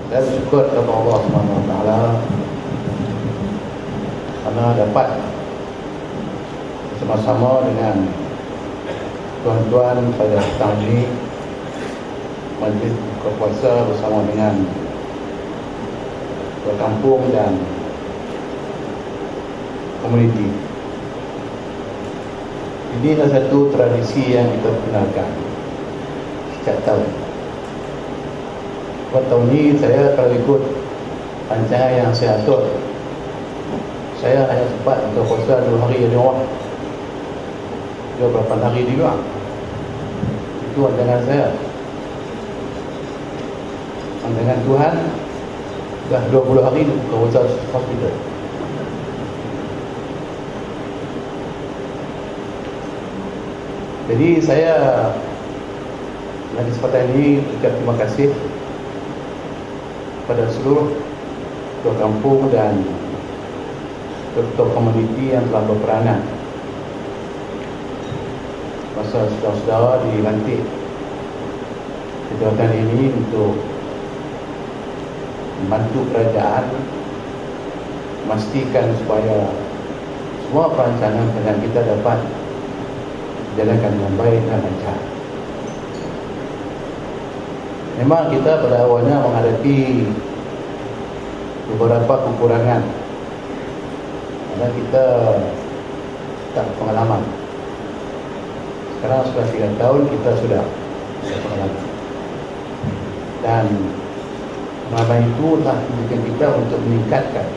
Dan syukur kepada Allah SWT karena dapat bersama-sama dengan tuan-tuan pada petang ini majlis buka puasa bersama dengan ketua kampung dan komuniti. Ini adalah satu tradisi yang kita kenalkan setiap tahun. Pada tahun ini saya kalau ikut rancangan yang saya atur, saya hanya sempat untuk puasa 2 hari di rumah, 28 hari di luar. Itu rancangan saya. Rancangan Tuhan dah 20 hari buka puasa hospital. Jadi saya pada kesempatan ini ucap terima kasih pada seluruh ketua kampung dan ketua komuniti yang telah berperanan masa saudara-saudara dilantik jabatan ini untuk membantu kerajaan memastikan supaya semua perancangan kita dapat dijalankan dengan baik dan lancar. Memang kita pada awalnya menghadapi beberapa kekurangan karena kita tak pengalaman. Sekarang sudah 3 tahun kita sudah pengalaman, dan pengalaman itu telah menjadikan kita untuk meningkatkan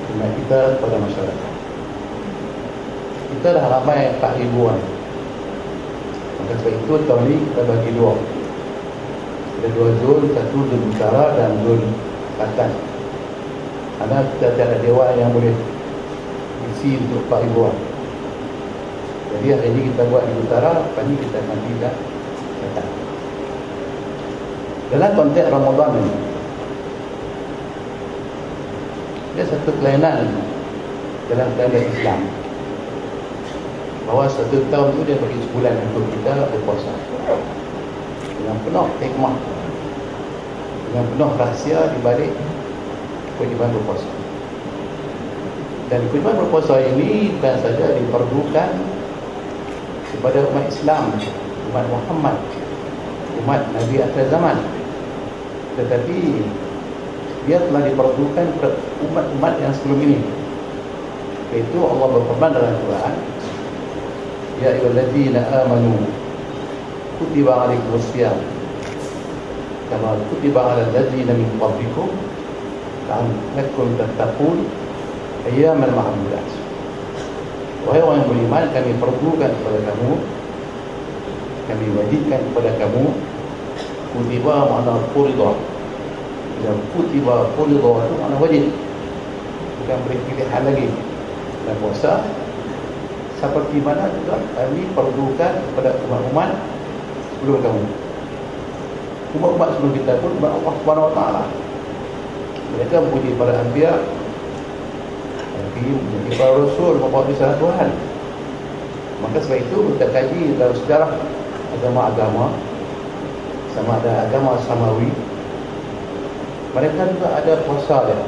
khidmat kita kepada masyarakat. Kita dah ramai 4,000 orang. Maka sebab itu tahun ini kita bagi 2. Ada 2 zon, satu zon utara dan zon selatan. Karena kita tiada dewan yang boleh isi untuk 4,000 orang. Jadi hari ini kita buat di utara, lepas ini kita nanti dah selatan. Dalam konteks Ramadan ini, dia satu kelainan dalam kalender Islam, bahawa 1 tahun itu dia bagi sebulan untuk kita berpuasa dengan penuh hikmah, dengan penuh rahsia di balik kewajiban berpuasa. Dan kewajiban berpuasa ini bukan saja diperlukan kepada umat Islam, umat Muhammad, umat Nabi akhir zaman, tetapi dia telah diperlukan kepada umat-umat yang sebelum ini. Iaitu Allah berfirman dalam Quran, ya ayyuhallazina amanu kutiba alaikumusiyam kama kutiba alal ladzina min qablikum la'allakum tattaqun ayyaman ma'dudat. Wahai orang yang beriman, kami perlukan kepada kamu, kami wajibkan kepada kamu, kutiba makna furidah. Dan kutiba furidah itu makna wajib, bukan boleh pilihan lagi. Dan puasa seperti mana juga kami perlukan kepada umat-umat sebelum kamu. Umat-umat sebelum kita pun umat Allah Subhanahu Wa Taala. Mereka mempunyai para anbiya, mempunyai para rasul, membawa risalah Tuhan. Maka sebab itu kita kaji dalam sejarah agama-agama, sama ada agama samawi, mereka juga ada puasa dia.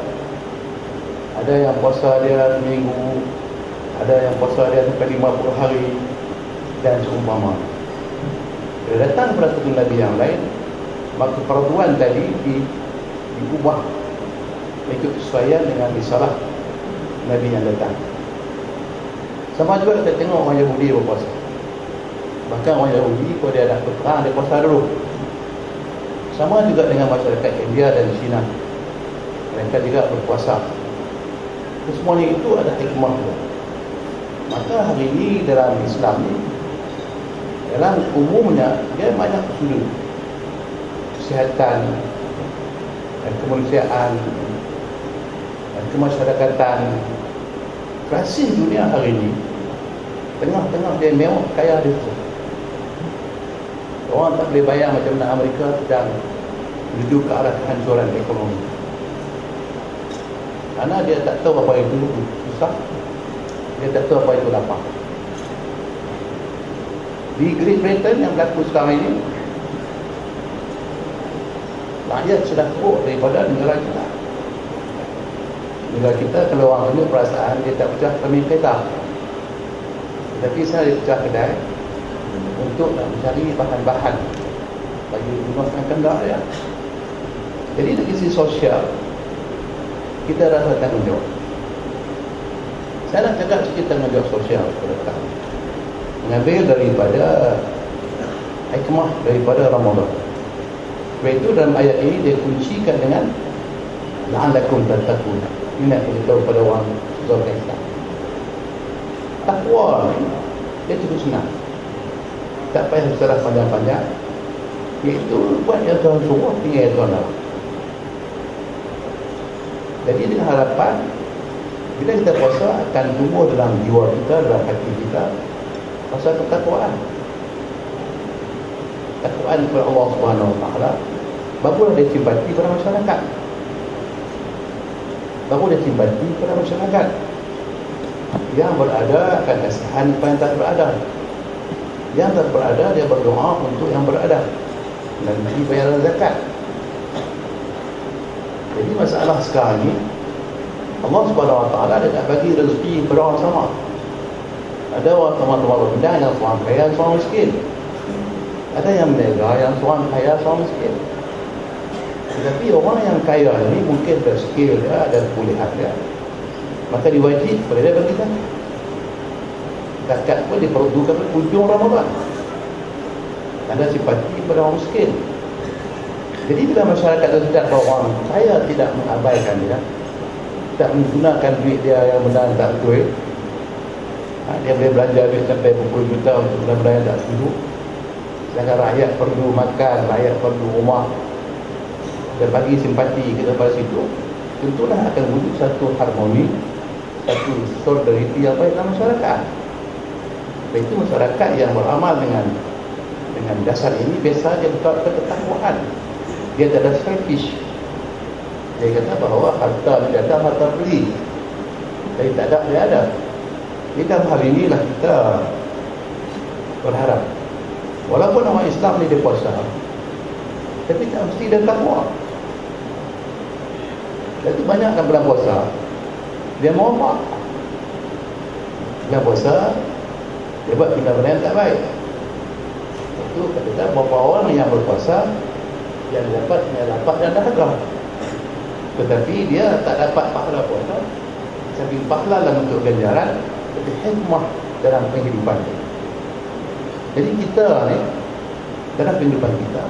Ada yang puasa dia seminggu, ada yang puasa dia sampai 50 hari dan seumpama. Bila datang pada satu Nabi yang lain, maka peraturan tadi diubah ikut kesesuaian dengan risalah Nabi yang datang. Sama juga kita tengok orang Yahudi berpuasa. Bahkan orang Yahudi kalau dia nak berperang, dia puasa dulu. Sama juga dengan masyarakat India dan China, mereka juga berpuasa. Semuanya itu ada hikmah juga. Maka hari ini dalam Islam ni, dalam umumnya dia banyak sudut kesihatan dan kemanusiaan dan kemasyarakatan. Kasih dunia hari ini tengah-tengah dia mewah, kaya dia tu. Orang tak boleh bayang macam mana Amerika sedang menuju ke arah kehancuran ekonomi. Karena dia tak tahu apa itu susah, dia tak tahu apa itu lapang. Di Great Britain yang berlaku sekarang ini, rakyat sudah teruk daripada negara kita. Negara kita kalau orang punya perasaan dia tak pecah kami kereta, tapi saya dia pecah kedai untuk nak mencari bahan-bahan bagi gunakan kendaraan dia. Jadi dari sisi sosial kita rasa tanggungjawab. Saya nak cakap sikit tanggungjawab sosial kepada kami, mengambil daripada hikmah daripada Ramadan. Sebab itu dalam ayat ini dia kuncikan dengan la'allakum tattaqun. Ini nak beritahu kepada orang Zulul Islam. Takwa ni dia cukup senang, tak payah berserah panjang-panjang, iaitu buat yang Tuhan suruh, tinggal yang Tuhan larang. Jadi dengan harapan bila kita puasa akan tumbuh dalam jiwa kita, dalam hati kita rasa ketakwaan. Takwaan kepada Allah Subhanahu Wa Taala, barulah dia simpati pada masyarakat. Baru dia simpati pada masyarakat. Yang berada akan kasihan kepada yang tak berada. Yang tak berada dia berdoa untuk yang berada dan bagi bayaran zakat. Jadi masalah sekarang ni Allah Subhanahu Wa Taala dia nak bagi rezeki kepada orang sama. Ada orang teman-teman rendah yang seorang kaya, seorang miskin. Ada yang berniaga, yang seorang kaya, seorang miskin. Tetapi orang yang kaya ini mungkin ada skill dia, ada kebolehan dia, maka diwajib kepada dia bagi zakat. Zakat pun diperuntukkan pada hujung Ramadan. Ada simpati kepada orang miskin. Jadi bila masyarakat sedar bahawa orang kaya tidak mengabaikan dia, tak menggunakan duit dia yang benar tak betul, dia boleh belanja duit sampai berpuluh juta untuk benda-benda yang tak setuju, sedangkan rakyat perlu makan, rakyat perlu rumah, dan bagi simpati kita pada situ, tentulah akan wujud satu harmoni, satu solidariti yang baik dalam masyarakat. Itu masyarakat yang beramal dengan dasar ini biasa dia berkata ketakwaan. Dia tak ada selfish. Dia kata bahawa harta dia ada, harta beli. Jadi tak ada, dia ada. Jadi dalam hal inilah kita berharap, walaupun orang Islam ni dia puasa, tapi tak mesti dia takwa. Jadi banyak kan bulan puasa dia mau apa? Bulan puasa dia buat benda-benda yang tak baik. Itu kata beberapa orang yang berpuasa yang dapat dan dahaga, tetapi dia tak dapat pahala puasa, tapi pahala dalam bentuk ganjaran, tapi hikmah dalam kehidupan dia. Jadi kita ni dalam kehidupan kita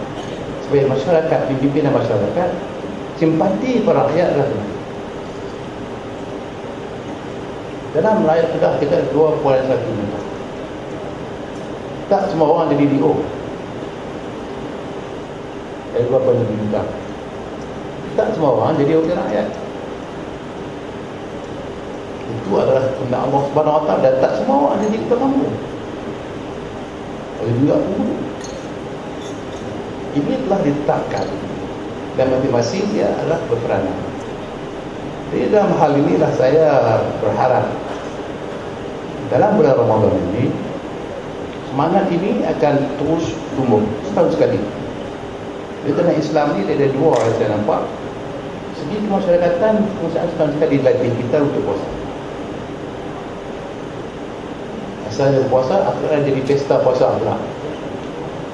sebagai masyarakat, pimpinan masyarakat, simpati para rakyat adalah penting. Dalam rakyat Kedah kita ada 2.1 juta. Tak semua orang jadi DO. Ada 2.1 juta. Tak semua orang jadi wakil rakyat. Itu adalah kehendak Allah Subhanahu Wa Taala, dan tak semua orang jadi ketua kampung. Ada juga penghulu. Ini telah ditetapkan dan masing-masing dia adalah berperanan. Jadi dalam hal inilah saya berharap dalam bulan Ramadan ini semangat ini akan terus tumbuh setahun sekali. Di tengah Islam ni dia ada dua yang saya nampak. Segi kemasyarakatan, setahun sekali dilatih kita untuk puasa. Asalnya puasa, akhirnya jadi pesta puasa pula.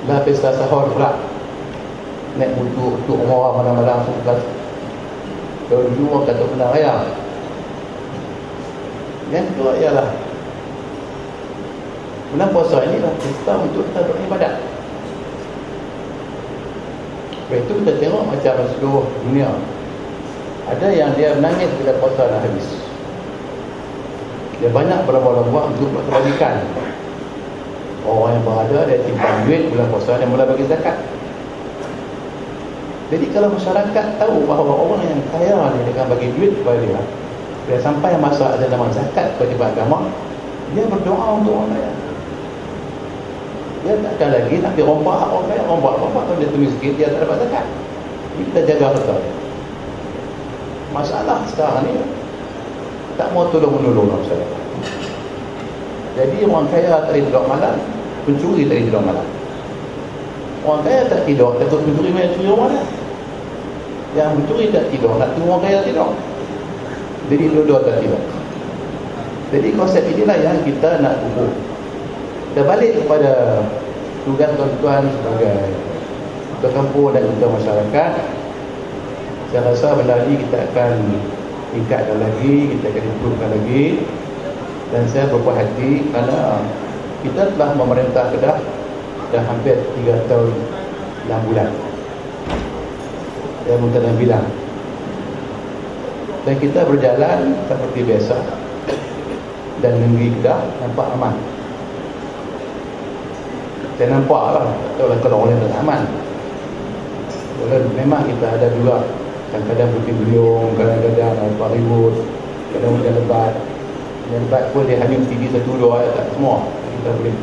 Dah pesta sahur pula. Naik untuk umrah mana-mana langsung kelas. Kalau dulu orang kata benar raya. Yang kedua ialah bulan puasa ini adalah pesta untuk kita beribadat. Sebab itu kita tengok macam seluruh dunia, ada yang dia menangis bila puasa dah habis. Dia banyak berlomba-lomba untuk buat kebajikan. Orang yang berada dia simpan duit bulan puasa, dia mula bagi zakat. Jadi kalau masyarakat tahu bahawa orang yang kaya ni dia akan bagi duit kepada dia, bila sampai masa ada nama zakat kewajiban agama, dia berdoa untuk orang kaya. Dia tak akan lagi nak dirompak hak orang kaya. Rompak kalau dia tu miskin, dia tak dapat zakat. Jadi kita jaga harta. Masalah sekarang ni tak mau tolong-menolong masyarakat. Jadi orang kaya tak tidur malam, pencuri tak tidur malam. Orang kaya tak tidur, takut pencuri main curi orang mana. Yang mencuri tak tidur, nak tunggu orang kaya tidur. Jadi dua-dua tak tidur. Jadi konsep inilah yang kita nak ukur. Kita balik kepada tugas tuan-tuan sebagai ketua kampung dan ketua masyarakat. Saya rasa benda ini kita akan tingkatkan lagi, kita akan improvekan lagi. Dan saya berpuas hati kerana kita telah memerintah Kedah dah hampir 3 tahun 6 bulan. Saya minta dan bilang. Dan kita berjalan seperti biasa. Dan negeri Kedah nampak aman. Saya nampak lah, tak tahu lah kalau orang tak aman. Memang kita ada juga kadang-kadang putih beliung, kadang-kadang nampak ribut, kadang hujan lebat. Hujan lebat pun dia hanya TV 1-2, tak semua kita boleh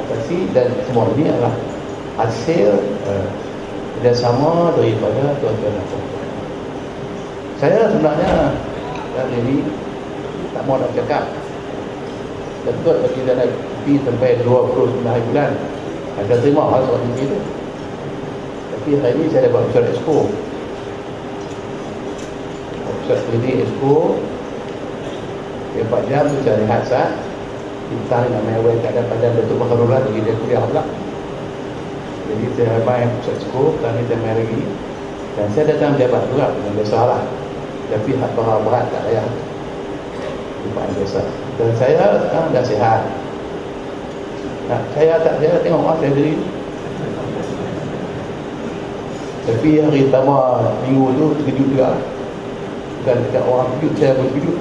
atasi. Dan semua ini adalah hasil kerjasama daripada tuan-tuan dan puan-puan. Saya sebenarnya hari ini tak mau nak cakap betul bagi dia nak pergi sampai 29 bulan ada terima hal seperti itu. Tapi hari ini saya dapat usaha expo, usaha klinik expo 4 jam tu saya rehat sah. Kita nak main awal keadaan pada Datuk Makharullah bagi dia kuliah pula. Jadi saya main pusat expo, kali saya main lagi. Dan saya datang menjabat juga dengan biasalah. Tapi hak berat tak payah. Bukan biasa. Dan saya sekarang dah sihat. Nah, saya tengok saya diri. Tapi hari pertama minggu tu terkejut juga. Bukan dekat orang terkejut, saya pun terkejut.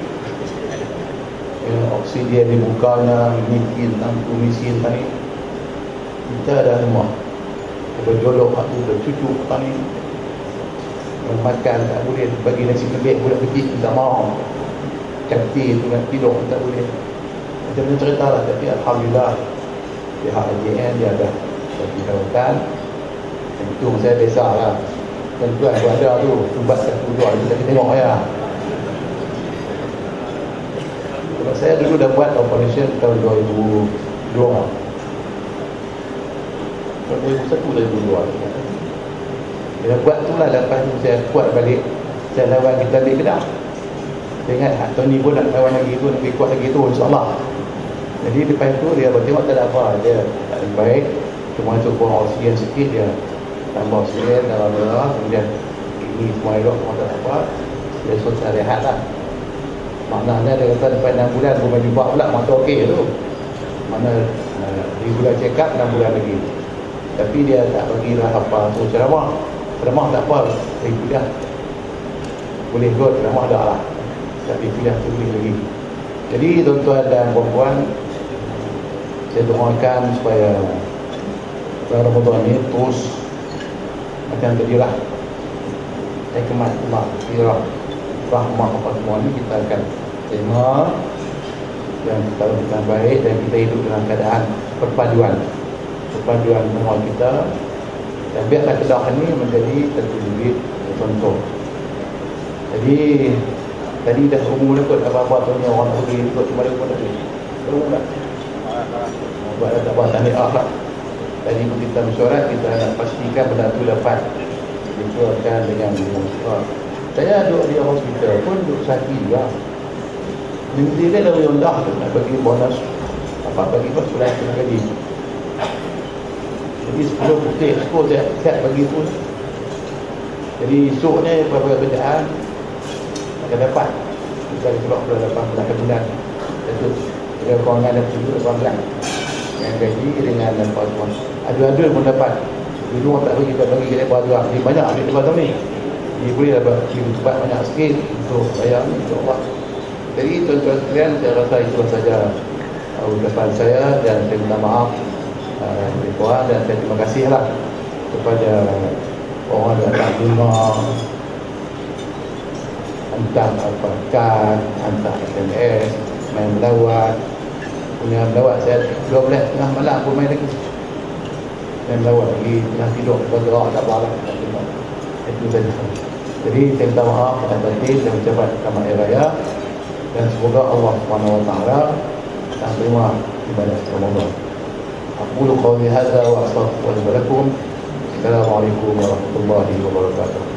Oksigen di mukanya, mikin, tangku, misin tadi. Kita dah semua. Berjolok hak tu, bercucuk tadi. Makan tak boleh, bagi nasi kebik budak kecil tak mau. Cantik tu nak tidur tak boleh. Macam-macam cerita lah. Tapi Alhamdulillah pihak AJN dia ada bagi rawatan. Dan itu saya biasa lah. Tuan-tuan tu ada tu sumbat satu dua kita tengok ya. Sebab saya dulu dah buat operation tahun 2002 2001-2002. Bila buat tu lah, lepas tu saya kuat balik. Saya lawan kita balik Kedah. Saya ingat tahun ni pun nak lawan lagi tu, nak kuat lagi tu, insyaAllah. Jadi lepas tu dia bertengok tak ada apa, dia tak ada baik. Cuma tu kurang oksigen sikit, dia tambah oksigen dalam darah. Kemudian ini semua elok, semua tak ada apa. Dia selesai rehat lah. Maknanya dia kata lepas 6 bulan boleh jumpa pula mata okey tu. Mana regular check up 6 bulan lagi. Tapi dia tak bagilah apa tu ceramah. Ceramah tak apa, saya kuliah boleh go, ceramah dah lah. Tapi kuliah tu boleh lagi. Jadi tuan-tuan dan puan-puan, saya doakan supaya Ramadan ni terus macam tadilah. Hikmat, maghfirah, rahmah apa semua ni kita akan terima dan kita lakukan baik dan kita hidup dalam keadaan perpaduan semua kita. Dan biarlah Kedah ni menjadi tertulis contoh. Jadi tadi dah umur kot apa-apa tu ni orang tak boleh ikut kembali kepada tu. Umur tak? Buat tak buat tahniah lah. Tadi pun kita mesyuarat, kita nak pastikan benda tu dapat dikeluarkan dengan mudah. Saya duduk di hospital pun duduk sakit juga. Minggu dia dah rendah tu nak bagi bonus apa bagi bos sudah kena gaji. Jadi 10 putih 10 saya bagi pun. Jadi esoknya beberapa kerjaan akan dapat kita keluar bulan 8 bulan. Itu dia kewangan dan 7 bulan. Yang gaji dengan apa semua. Adu-adu pun dapat. Dulu tak bagi kita bagi kita bagi dia banyak duit lepas tahun ni. Dia boleh dapat cepat banyak sikit untuk bayar ni insya-Allah. Jadi tuan-tuan sekalian, saya rasa itu saja ucapan saya dan saya minta maaf dan saya terima kasihlah kepada orang yang tak dengar, hantar kad, hantar SMS, main melawat. Punya melawat saya 12 tengah malam pun main lagi. Main melawat lagi, tengah tidur, bergerak tak apa lah. Itu saja. Jadi saya minta maaf atas batin dan ucapan selamat hari raya. Dan semoga Allah SWT akan terima ibadah Ramadan. Aqulu qawli hadza wa astaghfirullahi wa lakum. Assalamualaikum warahmatullahi wabarakatuh.